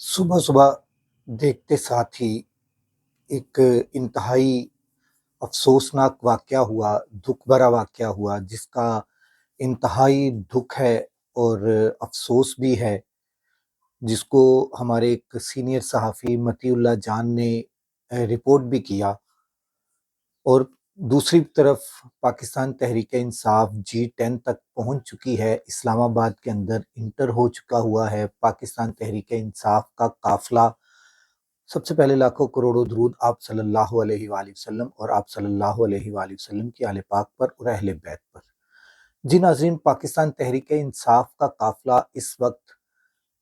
صبح صبح دیکھتے ساتھ ہی ایک انتہائی افسوسناک واقعہ ہوا، دکھ بھرا واقعہ ہوا، جس کا انتہائی دکھ ہے اور افسوس بھی ہے، جس کو ہمارے ایک سینئر صحافی مطیع اللہ جان نے رپورٹ بھی کیا۔ اور دوسری طرف پاکستان تحریک انصاف G10 تک پہنچ چکی ہے، اسلام آباد کے اندر انٹر ہو چکا ہوا ہے پاکستان تحریک انصاف کا قافلہ۔ سب سے پہلے لاکھوں کروڑوں درود آپ صلی اللہ علیہ وآلہ وسلم اور آپ صلی اللہ علیہ وآلہ وسلم کی آل پاک پر اور اہل بیت پر۔ جی ناظرین، پاکستان تحریک انصاف کا قافلہ اس وقت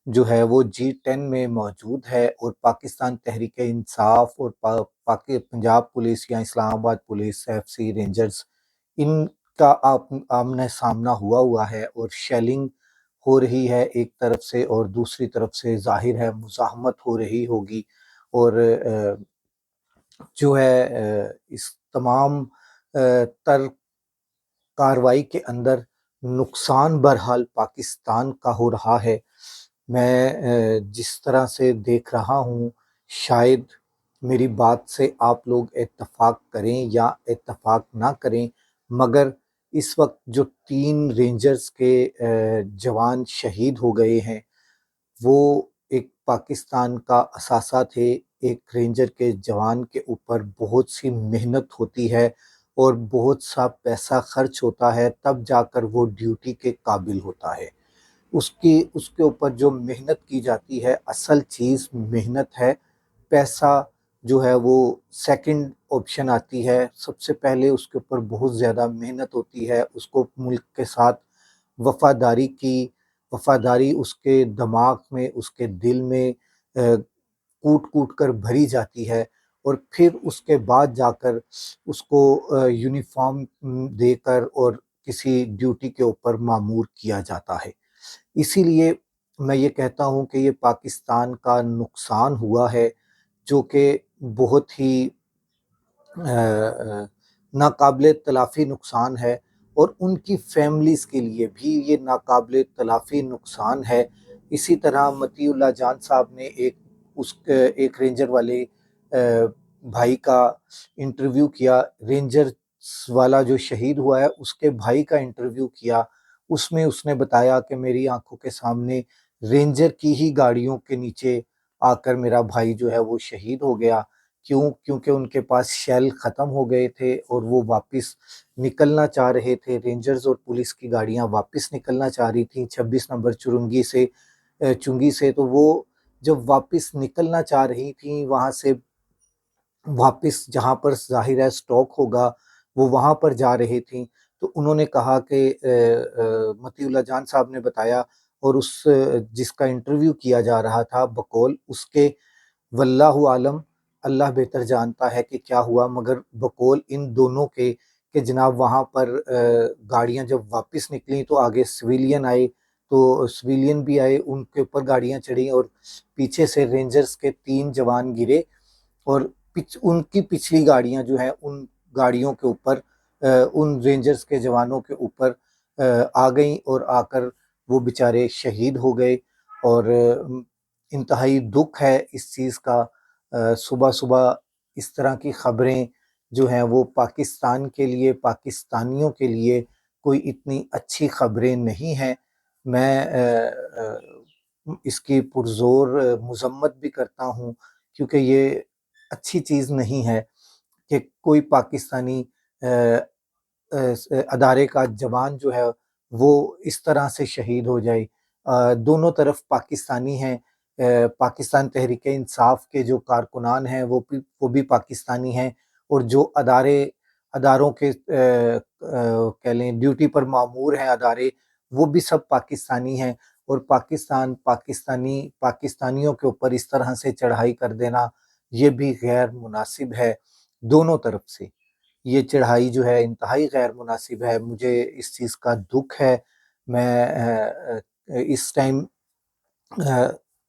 جو ہے وہ G10 میں موجود ہے، اور پاکستان تحریک انصاف اور پنجاب پولیس یا اسلام آباد پولیس، FCC رینجرز، ان کا آمنے سامنا ہوا ہے، اور شیلنگ ہو رہی ہے ایک طرف سے، اور دوسری طرف سے ظاہر ہے مزاحمت ہو رہی ہوگی۔ اور جو ہے اس تمام تر کاروائی کے اندر نقصان بہرحال پاکستان کا ہو رہا ہے۔ میں جس طرح سے دیکھ رہا ہوں، شاید میری بات سے آپ لوگ اتفاق کریں یا اتفاق نہ کریں، مگر اس وقت جو 3 رینجرز کے جوان شہید ہو گئے ہیں، وہ ایک پاکستان کا اثاثہ تھے۔ ایک رینجر کے جوان کے اوپر بہت سی محنت ہوتی ہے اور بہت سا پیسہ خرچ ہوتا ہے، تب جا کر وہ ڈیوٹی کے قابل ہوتا ہے۔ اس کے اوپر جو محنت کی جاتی ہے، اصل چیز محنت ہے۔ پیسہ جو ہے وہ سیکنڈ آپشن آتی ہے، سب سے پہلے اس کے اوپر بہت زیادہ محنت ہوتی ہے۔ اس کو ملک کے ساتھ وفاداری اس کے دماغ میں، اس کے دل میں کوٹ کوٹ کر بھری جاتی ہے، اور پھر اس کے بعد جا کر اس کو یونیفارم دے کر اور کسی ڈیوٹی کے اوپر مامور کیا جاتا ہے۔ اسی لیے میں یہ کہتا ہوں کہ یہ پاکستان کا نقصان ہوا ہے، جو کہ بہت ہی ناقابل تلافی نقصان ہے، اور ان کی فیملیز کے لیے بھی یہ ناقابل تلافی نقصان ہے۔ اسی طرح مطیع اللہ جان صاحب نے ایک رینجر والے بھائی کا انٹرویو کیا، رینجر والا جو شہید ہوا ہے اس کے بھائی کا انٹرویو کیا۔ اس میں اس نے بتایا کہ میری آنکھوں کے سامنے رینجر کی ہی گاڑیوں کے نیچے آ کر میرا بھائی جو ہے وہ شہید ہو گیا۔ کیونکہ ان کے پاس شیل ختم ہو گئے تھے اور وہ واپس نکلنا چاہ رہے تھے، رینجرز اور پولیس کی گاڑیاں واپس نکلنا چاہ رہی تھیں 26 نمبر چنگی سے، تو وہ جب واپس نکلنا چاہ رہی تھیں وہاں سے، واپس جہاں پر ظاہر ہے سٹاک ہوگا، وہ وہاں پر جا رہے تھیں، تو انہوں نے کہا کہ مطیع اللہ جان صاحب نے بتایا، اور جس کا انٹرویو کیا جا رہا تھا بقول اس کے واللہ عالم، اللہ بہتر جانتا ہے کہ کیا ہوا، مگر بقول ان دونوں کے کہ جناب وہاں پر گاڑیاں جب واپس نکلیں تو آگے سویلین آئے، تو سویلین بھی آئے، ان کے اوپر گاڑیاں چڑھیں، اور پیچھے سے رینجرز کے 3 جوان گرے، اور ان کی پچھلی گاڑیاں جو ہیں ان گاڑیوں کے اوپر ان رینجرز کے جوانوں کے اوپر آ گئیں، اور آ کر وہ بیچارے شہید ہو گئے۔ اور انتہائی دکھ ہے اس چیز کا۔ صبح صبح اس طرح کی خبریں جو ہیں وہ پاکستان کے لیے، پاکستانیوں کے لیے کوئی اتنی اچھی خبریں نہیں ہیں۔ میں اس کی پرزور مذمت بھی کرتا ہوں، کیونکہ یہ اچھی چیز نہیں ہے کہ کوئی پاکستانی ادارے کا جوان جو ہے وہ اس طرح سے شہید ہو جائے۔ دونوں طرف پاکستانی ہیں، پاکستان تحریک انصاف کے جو کارکنان ہیں وہ بھی پاکستانی ہیں، اور جو اداروں کے کہہ لیں ڈیوٹی پر مامور ہیں ادارے، وہ بھی سب پاکستانی ہیں، اور پاکستانیوں کے اوپر اس طرح سے چڑھائی کر دینا یہ بھی غیر مناسب ہے۔ دونوں طرف سے یہ چڑھائی جو ہے انتہائی غیر مناسب ہے۔ مجھے اس چیز کا دکھ ہے۔ میں اس ٹائم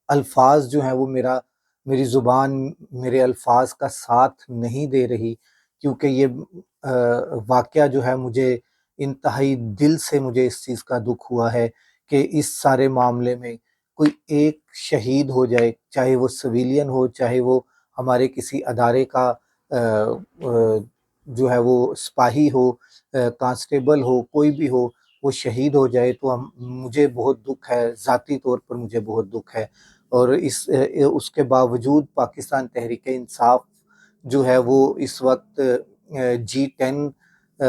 الفاظ جو ہیں وہ میری زبان میرے الفاظ کا ساتھ نہیں دے رہی، کیونکہ یہ واقعہ جو ہے مجھے انتہائی دل سے مجھے اس چیز کا دکھ ہوا ہے کہ اس سارے معاملے میں کوئی ایک شہید ہو جائے، چاہے وہ سویلین ہو، چاہے وہ ہمارے کسی ادارے کا جو ہے وہ سپاہی ہو، کانسٹیبل ہو، کوئی بھی ہو، وہ شہید ہو جائے تو مجھے بہت دکھ ہے، ذاتی طور پر مجھے بہت دکھ ہے۔ اور اس کے باوجود پاکستان تحریک انصاف جو ہے وہ اس وقت G10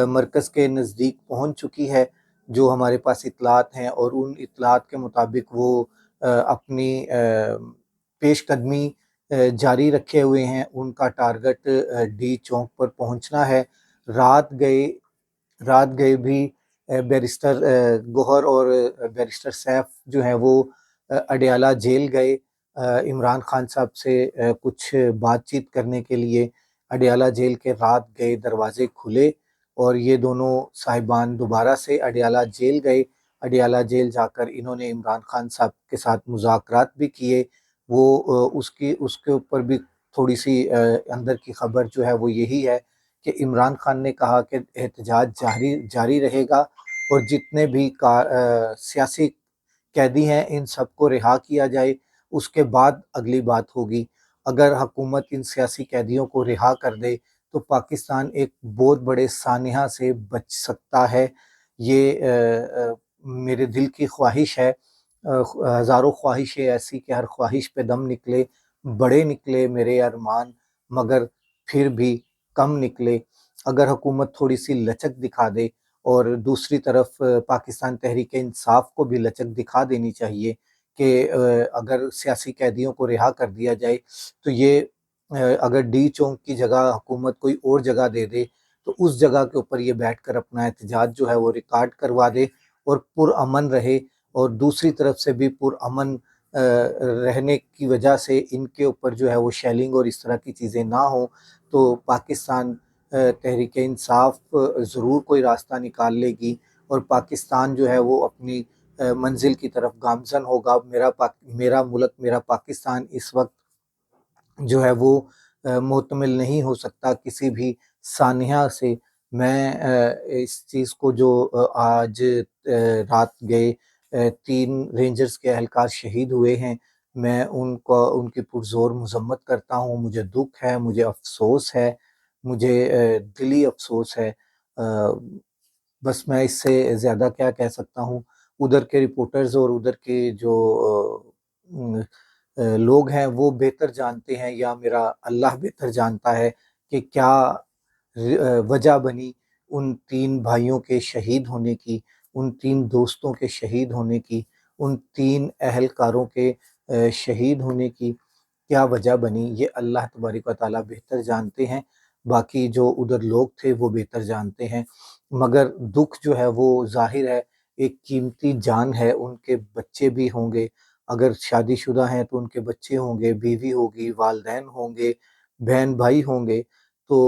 مرکز کے نزدیک پہنچ چکی ہے، جو ہمارے پاس اطلاعات ہیں، اور ان اطلاعات کے مطابق وہ اپنی پیش قدمی جاری رکھے ہوئے ہیں۔ ان کا ٹارگٹ ڈی چوک پر پہنچنا ہے۔ رات گئے بھی بیرسٹر گوہر اور بیرسٹر سیف جو ہیں وہ اڈیالہ جیل گئے عمران خان صاحب سے کچھ بات چیت کرنے کے لیے۔ اڈیالہ جیل کے رات گئے، دروازے کھلے اور یہ دونوں صاحبان دوبارہ سے اڈیالہ جیل گئے۔ اڈیالہ جیل جا کر انہوں نے عمران خان صاحب کے ساتھ مذاکرات بھی کیے۔ وہ اس کے اوپر بھی تھوڑی سی اندر کی خبر جو ہے وہ یہی ہے کہ عمران خان نے کہا کہ احتجاج جاری رہے گا، اور جتنے بھی سیاسی قیدی ہیں ان سب کو رہا کیا جائے، اس کے بعد اگلی بات ہوگی۔ اگر حکومت ان سیاسی قیدیوں کو رہا کر دے تو پاکستان ایک بہت بڑے سانحہ سے بچ سکتا ہے۔ یہ میرے دل کی خواہش ہے، ہزاروں خواہشیں ایسی کہ ہر خواہش پہ دم نکلے، بڑے نکلے میرے ارمان مگر پھر بھی کم نکلے۔ اگر حکومت تھوڑی سی لچک دکھا دے، اور دوسری طرف پاکستان تحریک انصاف کو بھی لچک دکھا دینی چاہیے کہ اگر سیاسی قیدیوں کو رہا کر دیا جائے تو یہ اگر ڈی چوک کی جگہ حکومت کوئی اور جگہ دے دے تو اس جگہ کے اوپر یہ بیٹھ کر اپنا احتجاج جو ہے وہ ریکارڈ کروا دے اور پرامن رہے، اور دوسری طرف سے بھی پرامن رہنے کی وجہ سے ان کے اوپر جو ہے وہ شیلنگ اور اس طرح کی چیزیں نہ ہوں، تو پاکستان تحریک انصاف ضرور کوئی راستہ نکال لے گی، اور پاکستان جو ہے وہ اپنی منزل کی طرف گامزن ہوگا۔ میرا ملک، میرا پاکستان اس وقت جو ہے وہ محتمل نہیں ہو سکتا کسی بھی سانحہ سے۔ میں اس چیز کو جو آج رات گئے 3 رینجرز کے اہلکار شہید ہوئے ہیں، میں ان کی پرزور مذمت کرتا ہوں۔ مجھے دکھ ہے، مجھے افسوس ہے، مجھے دلی افسوس ہے۔ بس میں اس سے زیادہ کیا کہہ سکتا ہوں۔ ادھر کے رپورٹرز اور ادھر کے جو لوگ ہیں وہ بہتر جانتے ہیں، یا میرا اللہ بہتر جانتا ہے کہ کیا وجہ بنی ان 3 بھائیوں کے شہید ہونے کی، ان 3 دوستوں کے شہید ہونے کی، ان 3 اہلکاروں کے شہید ہونے کی کیا وجہ بنی، یہ اللہ تبارک و تعالیٰ بہتر جانتے ہیں۔ باقی جو ادھر لوگ تھے وہ بہتر جانتے ہیں، مگر دکھ جو ہے وہ ظاہر ہے۔ ایک قیمتی جان ہے، ان کے بچے بھی ہوں گے، اگر شادی شدہ ہیں تو ان کے بچے ہوں گے، بیوی ہوگی، والدین ہوں گے، بہن بھائی ہوں گے، تو